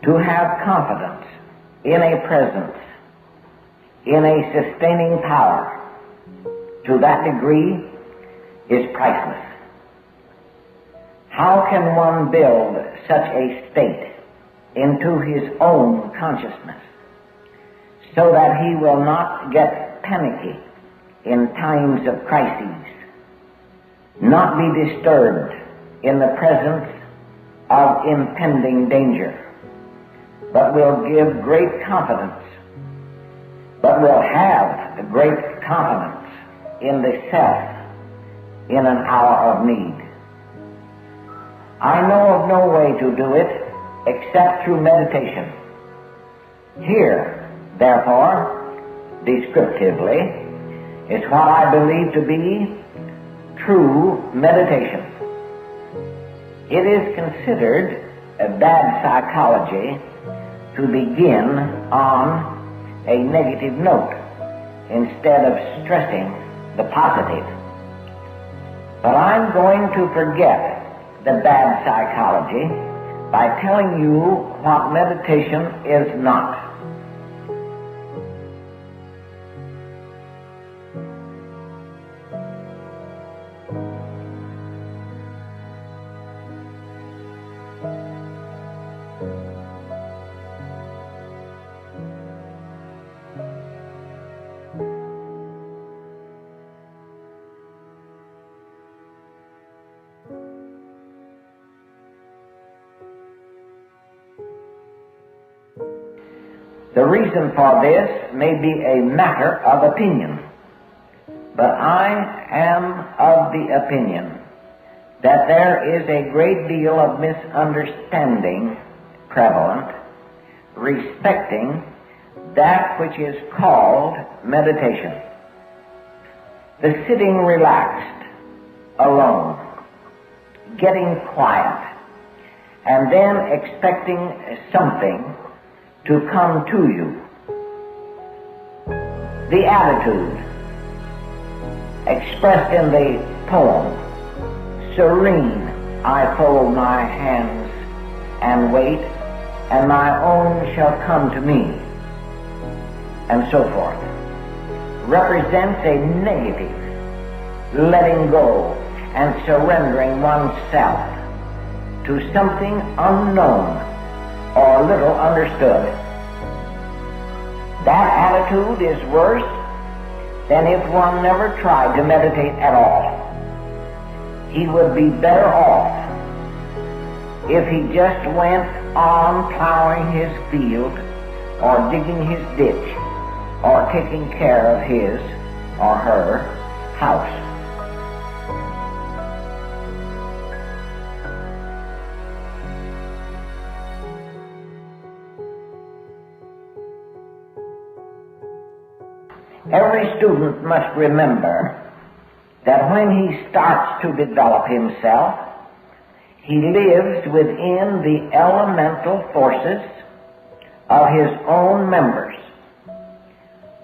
To have confidence in a presence, in a sustaining power, to that degree is priceless. How can one build such a state into his own consciousness so that he will not get panicky in times of crises, not be disturbed in the presence of impending danger, but will give great confidence, but will have a great confidence in the self in an hour of need? I know of no way to do it except through meditation. Here, therefore, descriptively, is what I believe to be true meditation. It is considered a bad psychology to begin on a negative note instead of stressing the positive. But I'm going to forget the bad psychology by telling you what meditation is not. The reason for this may be a matter of opinion, but I am of the opinion that there is a great deal of misunderstanding prevalent respecting that which is called meditation. The sitting relaxed, alone, getting quiet, and then expecting something to come to you. The attitude expressed in the poem, serene, I fold my hands and wait, and my own shall come to me, and so forth, represents a negative letting go and surrendering oneself to something unknown or little understood. That attitude is worse than if one never tried to meditate at all. He would be better off if he just went on plowing his field or digging his ditch or taking care of his or her house. Every student must remember that when he starts to develop himself, he lives within the elemental forces of his own members,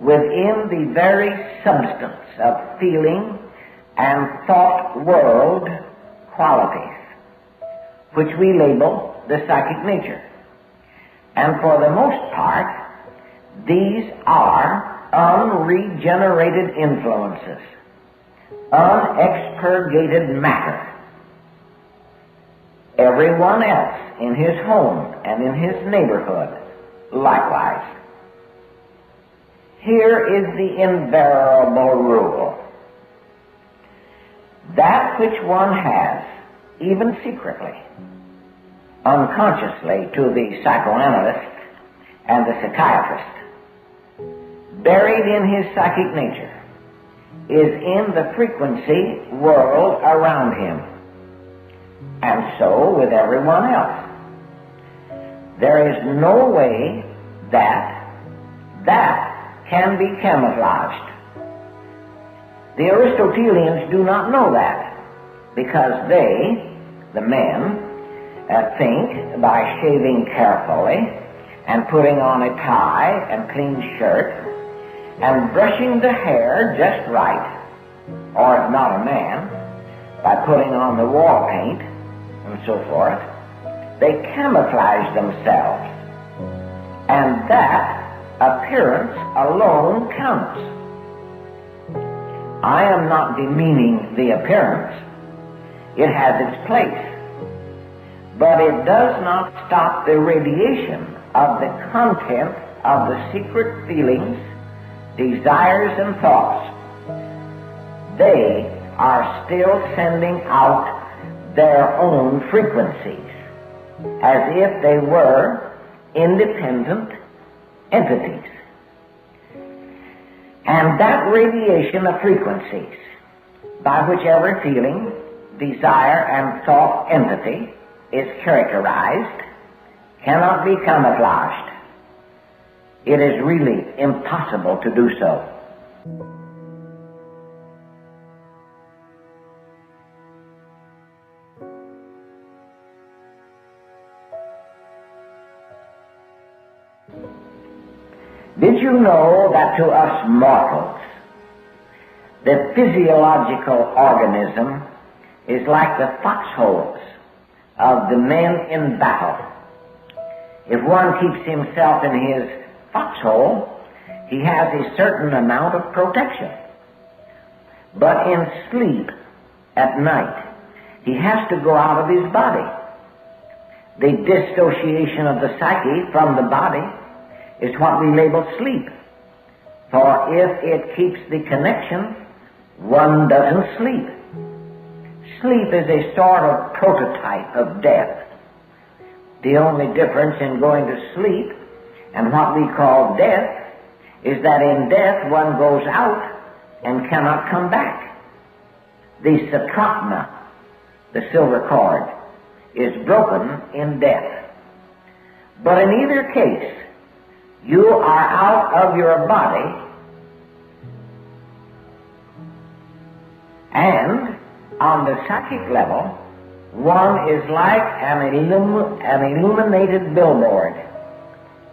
within the very substance of feeling and thought world qualities, which we label the psychic nature. And for the most part, these are unregenerated influences, unexpurgated matter. Everyone else in his home and in his neighborhood likewise. Here is the invariable rule. That which one has, even secretly, unconsciously to the psychoanalyst and the psychiatrist, buried in his psychic nature, is in the frequency world around him, and so with everyone else. There is no way that can be camouflaged. The Aristotelians do not know that, because they, the men, think by shaving carefully and putting on a tie and clean shirt and brushing the hair just right, or if not a man, by putting on the wall paint and so forth, they camouflage themselves And that appearance alone counts. I am not demeaning the appearance. It has its place. But it does not stop the radiation of the content of the secret feelings, desires, and thoughts. They are still sending out their own frequencies as if they were independent entities. And that radiation of frequencies, by whichever feeling, desire, and thought entity is characterized, cannot be camouflaged. It is really impossible to do so. Did you know that to us mortals, the physiological organism is like the foxholes of the men in battle? If one keeps himself in his foxhole, he has a certain amount of protection. But in sleep at night, he has to go out of his body. The dissociation of the psyche from the body is what we label sleep. For if it keeps the connection, one doesn't sleep. Sleep is a sort of prototype of death. The only difference in going to sleep and what we call death is that in death one goes out and cannot come back. The satrapna, the silver cord, is broken in death. But in either case, you are out of your body, and on the psychic level, one is like an illuminated billboard.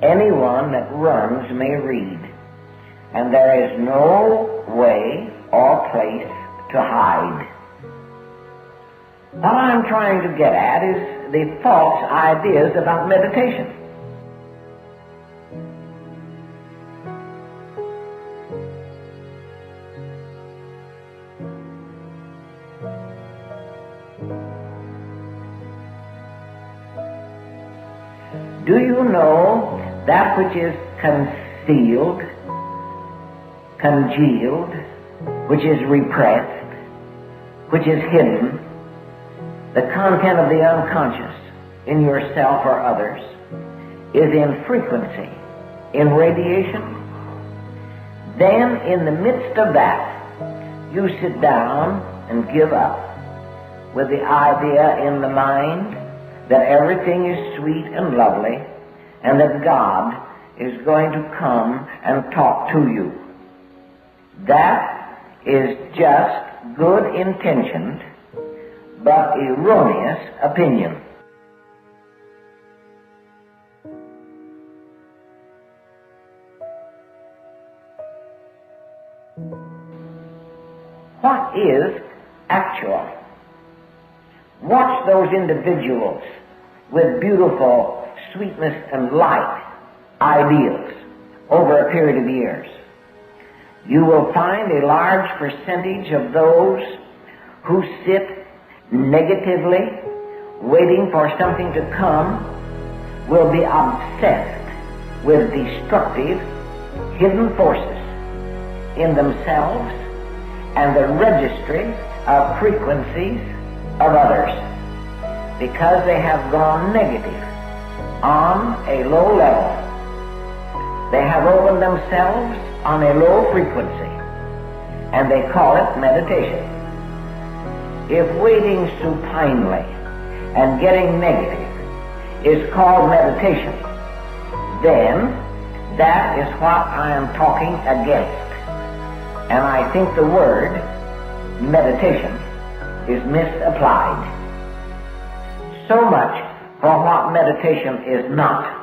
Anyone that runs may read, and there is no way or place to hide. What I'm trying to get at is the false ideas about meditation. Do you know that which is concealed, congealed, which is repressed, which is hidden, the content of the unconscious in yourself or others, is in frequency, in radiation? Then in the midst of that, you sit down and give up with the idea in the mind that everything is sweet and lovely, and that God is going to come and talk to you. That is just good intentioned, but erroneous opinion. What is actual? Watch those individuals with beautiful sweetness and light ideals over a period of years. You will find a large percentage of those who sit negatively, waiting for something to come, will be obsessed with destructive, hidden forces in themselves and the registry of frequencies of others, because they have gone negative on a low level. They have opened themselves on a low frequency, and they call it meditation. If waiting supinely and getting negative is called meditation, then that is what I am talking against. And I think the word meditation is misapplied. So much for what meditation is not.